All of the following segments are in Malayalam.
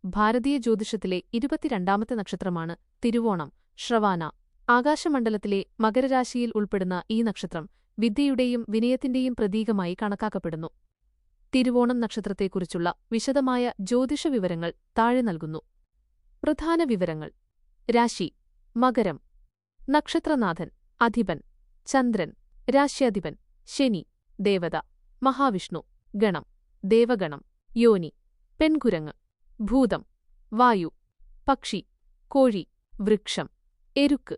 ഭാരതീയ ജ്യോതിഷത്തിലെ 22ാമത്തെ നക്ഷത്രമാണ് തിരുവോണം, ശ്രവാന. ആകാശമണ്ഡലത്തിലെ മകരരാശിയിൽ ഉൾപ്പെടുന്ന ഈ നക്ഷത്രം വിദ്യയുടെയും വിനയത്തിന്റെയും പ്രതീകമായി കണക്കാക്കപ്പെടുന്നു. തിരുവോണം നക്ഷത്രത്തെക്കുറിച്ചുള്ള വിശദമായ ജ്യോതിഷ വിവരങ്ങൾ താഴെ നൽകുന്നു. പ്രധാന വിവരങ്ങൾ. രാശി: മകരം. നക്ഷത്രനാഥൻ: അധിപൻ ചന്ദ്രൻ. രാശ്യാധിപൻ: ശനി. ദേവത: മഹാവിഷ്ണു. ഗണം: ദേവഗണം. യോനി: പെൺകുരങ്ങ്. ഭൂതം: വായു. പക്ഷി: കോഴി. വൃക്ഷം: എരുക്ക്.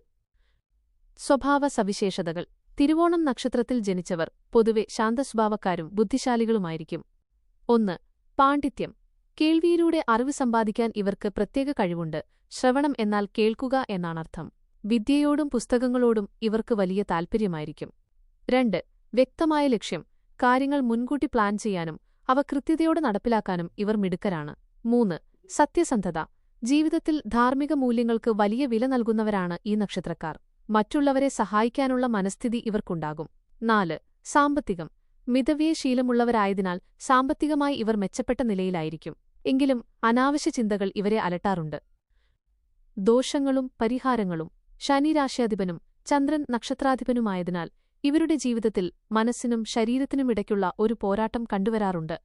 സ്വഭാവ സവിശേഷതകൾ. തിരുവോണം നക്ഷത്രത്തിൽ ജനിച്ചവർ പൊതുവെ ശാന്തസ്വഭാവക്കാരും ബുദ്ധിശാലികളുമായിരിക്കും. 1. പാണ്ഡിത്യം. കേൾവിയിലൂടെ അറിവ് സമ്പാദിക്കാൻ ഇവർക്ക് പ്രത്യേക കഴിവുണ്ട്. ശ്രവണം എന്നാൽ കേൾക്കുക എന്നാണർത്ഥം. വിദ്യയോടും പുസ്തകങ്ങളോടും ഇവർക്ക് വലിയ താൽപ്പര്യമായിരിക്കും. 2. വ്യക്തമായ ലക്ഷ്യം. കാര്യങ്ങൾ മുൻകൂട്ടി പ്ലാൻ ചെയ്യാനും അവ കൃത്യതയോടെ നടപ്പിലാക്കാനും ഇവർ മിടുക്കരാണ്. 3. സത്യസന്ധത. ജീവിതത്തിൽ ധാർമ്മിക മൂല്യങ്ങൾക്ക് വലിയ വില നൽകുന്നവരാണ് ഈ നക്ഷത്രക്കാർ. മറ്റുള്ളവരെ സഹായിക്കാനുള്ള മനസ്ഥിതി ഇവർക്കുണ്ടാകും. 4. സാമ്പത്തികം. മിതവ്യയശീലമുള്ളവരായതിനാൽ സാമ്പത്തികമായി ഇവർ മെച്ചപ്പെട്ട നിലയിലായിരിക്കും. എങ്കിലും അനാവശ്യ ചിന്തകൾ ഇവരെ അലട്ടാറുണ്ട്. ദോഷങ്ങളും പരിഹാരങ്ങളും. ശനി രാശ്യാധിപനും ചന്ദ്രൻ നക്ഷത്രാധിപനുമായതിനാൽ ഇവരുടെ ജീവിതത്തിൽ മനസ്സിനും ശരീരത്തിനുമിടയ്ക്കുള്ള ഒരു പോരാട്ടം കണ്ടുവരാറുണ്ട്.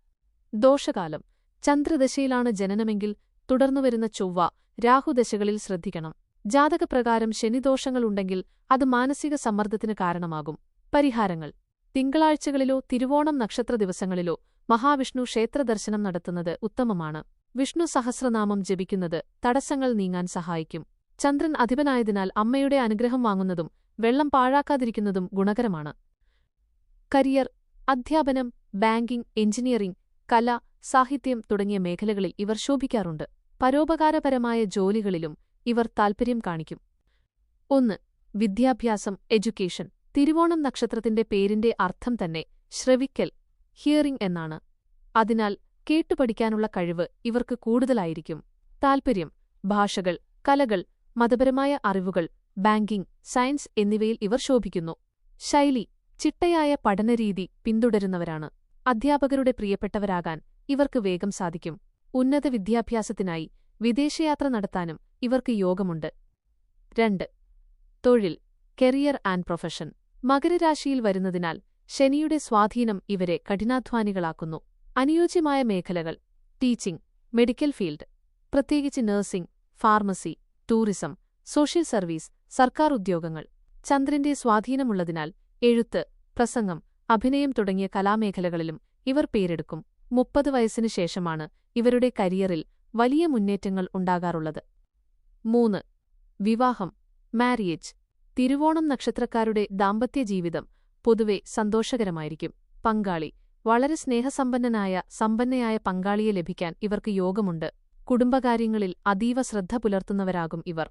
ദോഷകാലം. ചന്ദ്രദശയിലാണ് ജനനമെങ്കിൽ തുടർന്നുവരുന്ന ചൊവ്വ, രാഹുദശകളിൽ ശ്രദ്ധിക്കണം. ജാതകപ്രകാരം ശനിദോഷങ്ങളുണ്ടെങ്കിൽ അത് മാനസിക സമ്മർദ്ദത്തിന് കാരണമാകും. പരിഹാരങ്ങൾ. തിങ്കളാഴ്ചകളിലോ തിരുവോണം നക്ഷത്ര ദിവസങ്ങളിലോ മഹാവിഷ്ണു ക്ഷേത്രദർശനം നടത്തുന്നത് ഉത്തമമാണ്. വിഷ്ണു സഹസ്രനാമം ജപിക്കുന്നത് തടസ്സങ്ങൾ നീങ്ങാൻ സഹായിക്കും. ചന്ദ്രൻ അധിപനായതിനാൽ അമ്മയുടെ അനുഗ്രഹം വാങ്ങുന്നതും വെള്ളം പാഴാക്കാതിരിക്കുന്നതും ഗുണകരമാണ്. കരിയർ. അധ്യാപനം, ബാങ്കിംഗ്, എഞ്ചിനീയറിംഗ്, കല, സാഹിത്യം തുടങ്ങിയ മേഖലകളിൽ ഇവർ ശോഭിക്കാറുണ്ട്. പരോപകാരപരമായ ജോലികളിലും ഇവർ താൽപ്പര്യം കാണിക്കും. 1. വിദ്യാഭ്യാസം, എഡ്യൂക്കേഷൻ. തിരുവോണം നക്ഷത്രത്തിന്റെ പേരിന്റെ അർത്ഥം തന്നെ ശ്രവിക്കൽ, ഹിയറിംഗ് എന്നാണ്. അതിനാൽ കേട്ടുപഠിക്കാനുള്ള കഴിവ് ഇവർക്ക് കൂടുതലായിരിക്കും. താൽപ്പര്യം. ഭാഷകൾ, കലകൾ, മതപരമായ അറിവുകൾ, ബാങ്കിംഗ്, സയൻസ് എന്നിവയിൽ ഇവർ ശോഭിക്കുന്നു. ശൈലി. ചിട്ടയായ പഠനരീതി പിന്തുടരുന്നവരാണ്. അധ്യാപകരുടെ പ്രിയപ്പെട്ടവരാകാൻ ഇവർക്ക് വേഗം സാധിക്കും. ഉന്നത വിദ്യാഭ്യാസത്തിനായി വിദേശയാത്ര നടത്താനും ഇവർക്ക് യോഗമുണ്ട്. 2. തൊഴിൽ, കരിയർ ആൻഡ് പ്രൊഫഷൻ. മകരരാശിയിൽ വരുന്നതിനാൽ ശനിയുടെ സ്വാധീനം ഇവരെ കഠിനാധ്വാനികളാക്കുന്നു. അനുയോജ്യമായ മേഖലകൾ: ടീച്ചിംഗ്, മെഡിക്കൽ ഫീൽഡ്, പ്രത്യേകിച്ച് nursing, pharmacy, tourism, social service, സർക്കാർ ഉദ്യോഗങ്ങൾ. ചന്ദ്രന്റെ സ്വാധീനമുള്ളതിനാൽ എഴുത്ത്, പ്രസംഗം, അഭിനയം തുടങ്ങിയ കലാമേഖലകളിലും ഇവർ പേരെടുക്കും. 30 വയസ്സിനു ശേഷമാണ് ഇവരുടെ കരിയറിൽ വലിയ മുന്നേറ്റങ്ങൾ ഉണ്ടാകാറുള്ളത്. 3. വിവാഹം, മാരിയേജ്. തിരുവോണം നക്ഷത്രക്കാരുടെ ദാമ്പത്യജീവിതം പൊതുവെ സന്തോഷകരമായിരിക്കും. പങ്കാളി. വളരെ സമ്പന്നയായ പങ്കാളിയെ ലഭിക്കാൻ ഇവർക്ക് യോഗമുണ്ട്. കുടുംബകാര്യങ്ങളിൽ അതീവ ശ്രദ്ധ പുലർത്തുന്നവരാകും ഇവർ.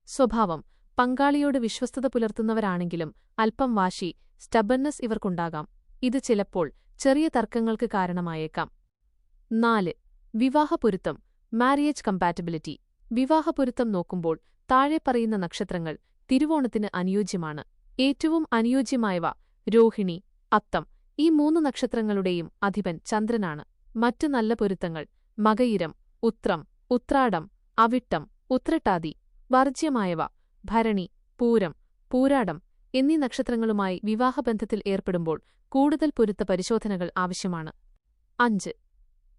സ്വഭാവം. പങ്കാളിയോട് വിശ്വസ്തത പുലർത്തുന്നവരാണെങ്കിലും അല്പം വാശി, സ്റ്റബർനെസ് ഇവർക്കുണ്ടാകാം. ഇത് ചിലപ്പോൾ ചെറിയ തർക്കങ്ങൾക്ക് കാരണമായേക്കാം. 4. വിവാഹപൊരുത്തം, മാരിയേജ് കമ്പാറ്റബിലിറ്റി. വിവാഹപൊരുത്തം നോക്കുമ്പോൾ താഴെ പറയുന്ന നക്ഷത്രങ്ങൾ തിരുവോണത്തിന് അനുയോജ്യമാണ്. ഏറ്റവും അനുയോജ്യമായവ രോഹിണി, അത്തം. ഈ 3 നക്ഷത്രങ്ങളുടെയും അധിപൻ ചന്ദ്രനാണ്. മറ്റു നല്ല പൊരുത്തങ്ങൾ മകയിരം, ഉത്രം, ഉത്രാടം, അവിട്ടം, ഉത്രട്ടാതി. വർജ്യമായവ ഭരണി, പൂരം, പൂരാടം എന്നീ നക്ഷത്രങ്ങളുമായി വിവാഹബന്ധത്തിൽ ഏർപ്പെടുമ്പോൾ കൂടുതൽ പൊരുത്ത പരിശോധനകൾ ആവശ്യമാണ്. 5.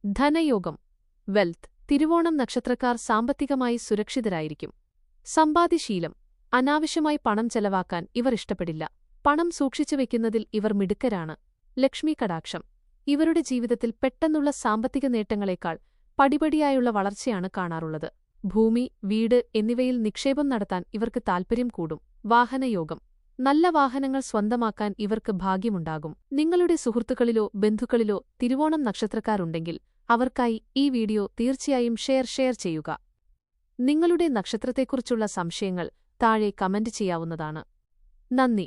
ധനയോഗം, വെൽത്ത്. തിരുവോണം നക്ഷത്രക്കാർ സാമ്പത്തികമായി സുരക്ഷിതരായിരിക്കും. സമ്പാദ്യശീലം. അനാവശ്യമായി പണം ചെലവാക്കാൻ ഇവർ ഇഷ്ടപ്പെടില്ല. പണം സൂക്ഷിച്ചു വയ്ക്കുന്നതിൽ ഇവർ മിടുക്കരാണ്. ലക്ഷ്മി കടാക്ഷം. ഇവരുടെ ജീവിതത്തിൽ പെട്ടെന്നുള്ള സാമ്പത്തിക നേട്ടങ്ങളെക്കാൾ പടിപടിയായുള്ള വളർച്ചയാണ് കാണാറുള്ളത്. ഭൂമി, വീട് എന്നിവയിൽ നിക്ഷേപം നടത്താൻ ഇവർക്ക് താൽപ്പര്യം കൂടും. വാഹനയോഗം. നല്ല വാഹനങ്ങൾ സ്വന്തമാക്കാൻ ഇവർക്ക് ഭാഗ്യമുണ്ടാകും. നിങ്ങളുടെ സുഹൃത്തുക്കളിലോ ബന്ധുക്കളിലോ തിരുവോണം നക്ഷത്രക്കാരുണ്ടെങ്കിൽ അവർക്കായി ഈ വീഡിയോ തീർച്ചയായും ഷെയർ ചെയ്യുക. നിങ്ങളുടെ നക്ഷത്രത്തെക്കുറിച്ചുള്ള സംശയങ്ങൾ താഴെ കമന്റ് ചെയ്യാവുന്നതാണ്. നന്ദി.